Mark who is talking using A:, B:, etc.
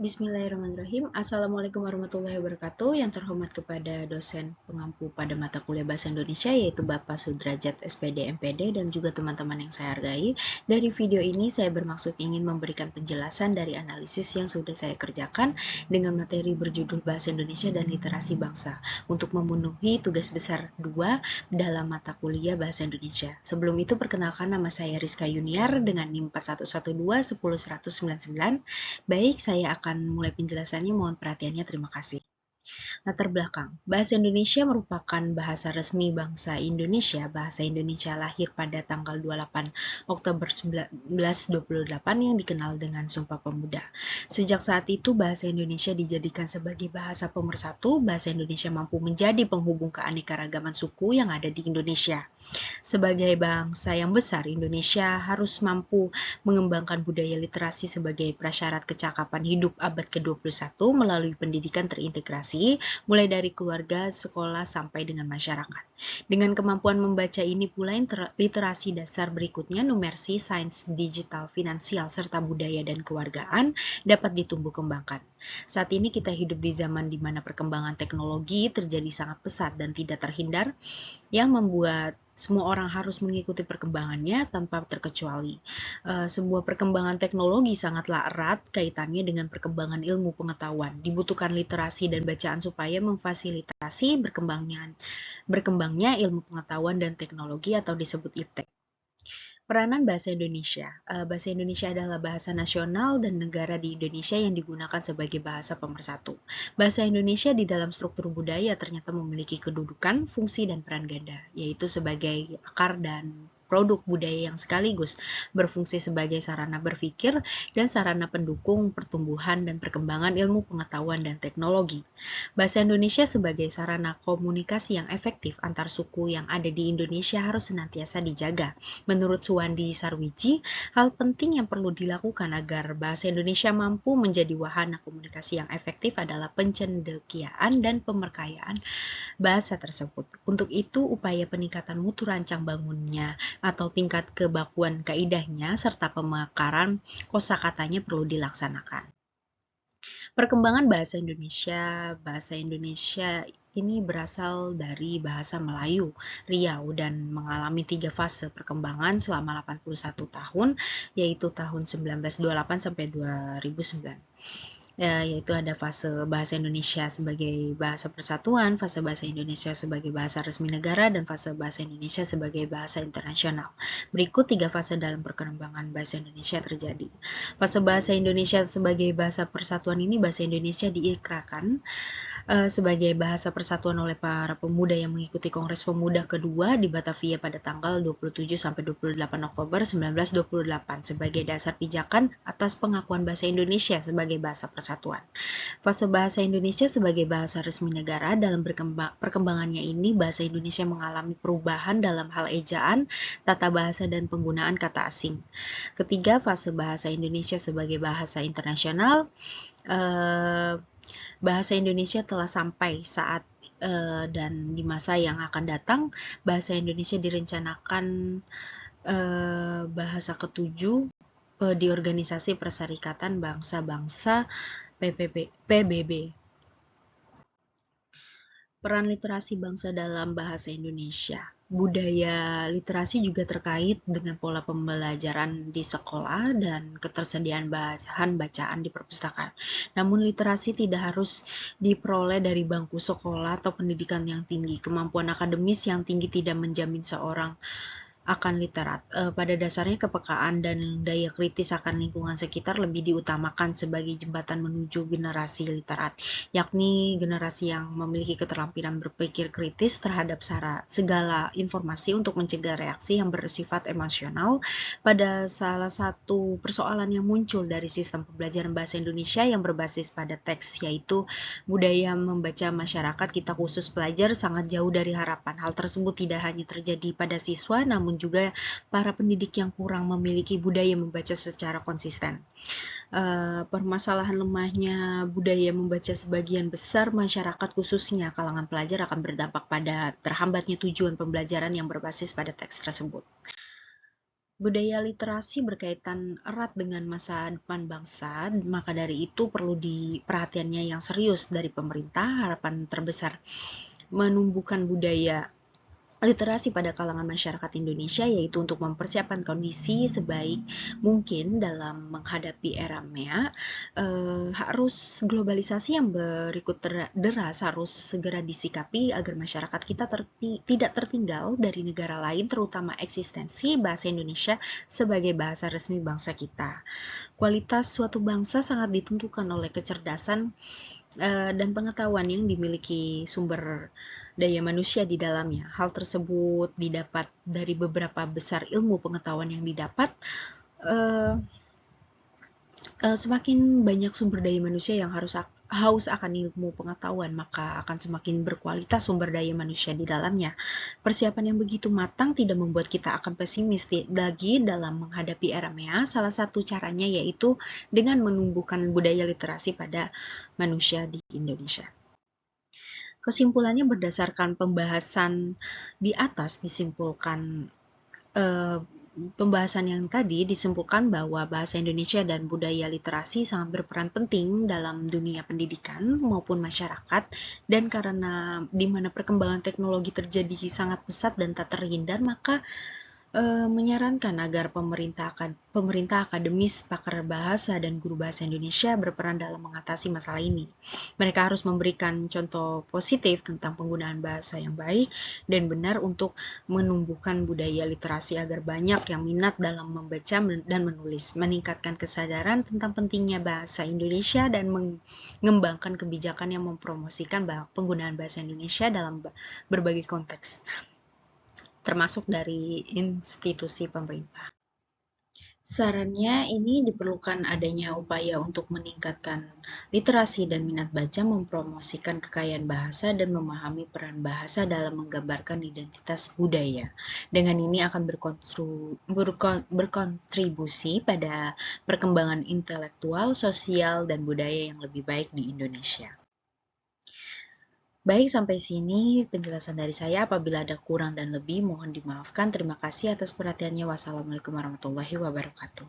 A: Bismillahirrahmanirrahim. Assalamualaikum warahmatullahi wabarakatuh. Yang terhormat kepada dosen pengampu pada mata kuliah Bahasa Indonesia yaitu Bapak Sudrajat SPD MPD dan juga teman-teman yang saya hargai. Dari video ini saya bermaksud ingin memberikan penjelasan dari analisis yang sudah saya kerjakan dengan materi berjudul Bahasa Indonesia dan Literasi Bangsa untuk memenuhi tugas besar 2 dalam mata kuliah Bahasa Indonesia. Sebelum itu perkenalkan, nama saya Rizka Yuniar dengan NIM 4112 10199. Baik, saya akan mulai penjelasannya, mohon perhatiannya, terima kasih. Latar belakang. Bahasa Indonesia merupakan bahasa resmi bangsa Indonesia. Bahasa Indonesia lahir pada tanggal 28 Oktober 1928 yang dikenal dengan Sumpah Pemuda. Sejak saat itu, bahasa Indonesia dijadikan sebagai bahasa pemersatu. Bahasa Indonesia mampu menjadi penghubung keanekaragaman suku yang ada di Indonesia. Sebagai bangsa yang besar, Indonesia harus mampu mengembangkan budaya literasi sebagai prasyarat kecakapan hidup abad ke-21 melalui pendidikan terintegrasi, mulai dari keluarga, sekolah, sampai dengan masyarakat. Dengan kemampuan membaca ini pula literasi dasar berikutnya, numersi, sains, digital, finansial, serta budaya dan kewargaan dapat ditumbuh kembangkan. Saat ini kita hidup di zaman di mana perkembangan teknologi terjadi sangat pesat dan tidak terhindar, yang membuat semua orang harus mengikuti perkembangannya tanpa terkecuali. Sebuah perkembangan teknologi sangatlah erat kaitannya dengan perkembangan ilmu pengetahuan. Dibutuhkan literasi dan bacaan supaya memfasilitasi berkembangnya ilmu pengetahuan dan teknologi atau disebut iptek. Peranan bahasa Indonesia. Bahasa Indonesia adalah bahasa nasional dan negara di Indonesia yang digunakan sebagai bahasa pemersatu. Bahasa Indonesia di dalam struktur budaya ternyata memiliki kedudukan, fungsi, dan peran ganda, yaitu sebagai akar dan produk budaya yang sekaligus berfungsi sebagai sarana berpikir dan sarana pendukung pertumbuhan dan perkembangan ilmu pengetahuan dan teknologi. Bahasa Indonesia sebagai sarana komunikasi yang efektif antar suku yang ada di Indonesia harus senantiasa dijaga. Menurut Suwandi Sarwiji, hal penting yang perlu dilakukan agar bahasa Indonesia mampu menjadi wahana komunikasi yang efektif adalah pencendekiaan dan pemerkayaan bahasa tersebut. Untuk itu, upaya peningkatan mutu rancang bangunnya atau tingkat kebakuan kaidahnya serta pemekaran kosakatanya perlu dilaksanakan. Perkembangan bahasa Indonesia ini berasal dari bahasa Melayu, Riau, dan mengalami 3 fase perkembangan selama 81 tahun, yaitu tahun 1928 sampai 2009. Yaitu ada fase bahasa Indonesia sebagai bahasa persatuan, fase bahasa Indonesia sebagai bahasa resmi negara, dan fase bahasa Indonesia sebagai bahasa internasional. Berikut 3 fase dalam perkembangan bahasa Indonesia terjadi. Fase bahasa Indonesia sebagai bahasa persatuan ini, bahasa Indonesia diikrarkan sebagai bahasa persatuan oleh para pemuda yang mengikuti Kongres Pemuda kedua di Batavia pada tanggal 27 sampai 28 Oktober 1928 sebagai dasar pijakan atas pengakuan bahasa Indonesia sebagai bahasa persatuan. Fase bahasa Indonesia sebagai bahasa resmi negara, dalam perkembangannya ini bahasa Indonesia mengalami perubahan dalam hal ejaan, tata bahasa, dan penggunaan kata asing. Ketiga, fase bahasa Indonesia sebagai bahasa internasional. Bahasa Indonesia telah sampai saat dan di masa yang akan datang, bahasa Indonesia direncanakan bahasa ketujuh di Organisasi Perserikatan Bangsa-Bangsa PBB. Peran literasi bangsa dalam bahasa Indonesia. Budaya literasi juga terkait dengan pola pembelajaran di sekolah dan ketersediaan bahan bacaan di perpustakaan. Namun literasi tidak harus diperoleh dari bangku sekolah atau pendidikan yang tinggi. Kemampuan akademis yang tinggi tidak menjamin seorang akan literat. Pada dasarnya kepekaan dan daya kritis akan lingkungan sekitar lebih diutamakan sebagai jembatan menuju generasi literat, yakni generasi yang memiliki keterampilan berpikir kritis terhadap segala informasi untuk mencegah reaksi yang bersifat emosional. Pada salah satu persoalan yang muncul dari sistem pembelajaran bahasa Indonesia yang berbasis pada teks, yaitu budaya membaca masyarakat kita khusus pelajar sangat jauh dari harapan. Hal tersebut tidak hanya terjadi pada siswa, namun juga para pendidik yang kurang memiliki budaya membaca secara konsisten. Permasalahan lemahnya budaya membaca sebagian besar masyarakat, khususnya kalangan pelajar, akan berdampak pada terhambatnya tujuan pembelajaran yang berbasis pada teks tersebut. Budaya literasi berkaitan erat dengan masa depan bangsa, maka dari itu perlu perhatiannya yang serius dari pemerintah. Harapan terbesar menumbuhkan budaya literasi pada kalangan masyarakat Indonesia yaitu untuk mempersiapkan kondisi sebaik mungkin dalam menghadapi era MEA. Harus globalisasi yang berikut deras harus segera disikapi agar masyarakat kita tidak tertinggal dari negara lain, terutama eksistensi bahasa Indonesia sebagai bahasa resmi bangsa kita. Kualitas suatu bangsa sangat ditentukan oleh kecerdasan dan pengetahuan yang dimiliki sumber daya manusia di dalamnya. Hal tersebut didapat dari beberapa besar ilmu pengetahuan yang didapat. eh, Semakin banyak sumber daya manusia yang haus akan ilmu pengetahuan, maka akan semakin berkualitas sumber daya manusia di dalamnya. Persiapan yang begitu matang tidak membuat kita akan pesimis lagi dalam menghadapi era MEA. Salah satu caranya yaitu dengan menumbuhkan budaya literasi pada manusia di Indonesia. Kesimpulannya berdasarkan pembahasan di atas eh, pembahasan yang tadi disimpulkan bahwa bahasa Indonesia dan budaya literasi sangat berperan penting dalam dunia pendidikan maupun masyarakat, dan karena di mana perkembangan teknologi terjadi sangat pesat dan tak terhindar, maka menyarankan agar pemerintah akademis, pakar bahasa, dan guru bahasa Indonesia berperan dalam mengatasi masalah ini. Mereka harus memberikan contoh positif tentang penggunaan bahasa yang baik dan benar untuk menumbuhkan budaya literasi agar banyak yang minat dalam membaca dan menulis, meningkatkan kesadaran tentang pentingnya bahasa Indonesia, dan mengembangkan kebijakan yang mempromosikan penggunaan bahasa Indonesia dalam berbagai konteks, termasuk dari institusi pemerintah. Sarannya ini diperlukan adanya upaya untuk meningkatkan literasi dan minat baca, mempromosikan kekayaan bahasa, dan memahami peran bahasa dalam menggambarkan identitas budaya. Dengan ini akan berkontribusi pada perkembangan intelektual, sosial, dan budaya yang lebih baik di Indonesia. Baik, sampai sini penjelasan dari saya. Apabila ada kurang dan lebih, mohon dimaafkan. Terima kasih atas perhatiannya. Wassalamualaikum warahmatullahi wabarakatuh.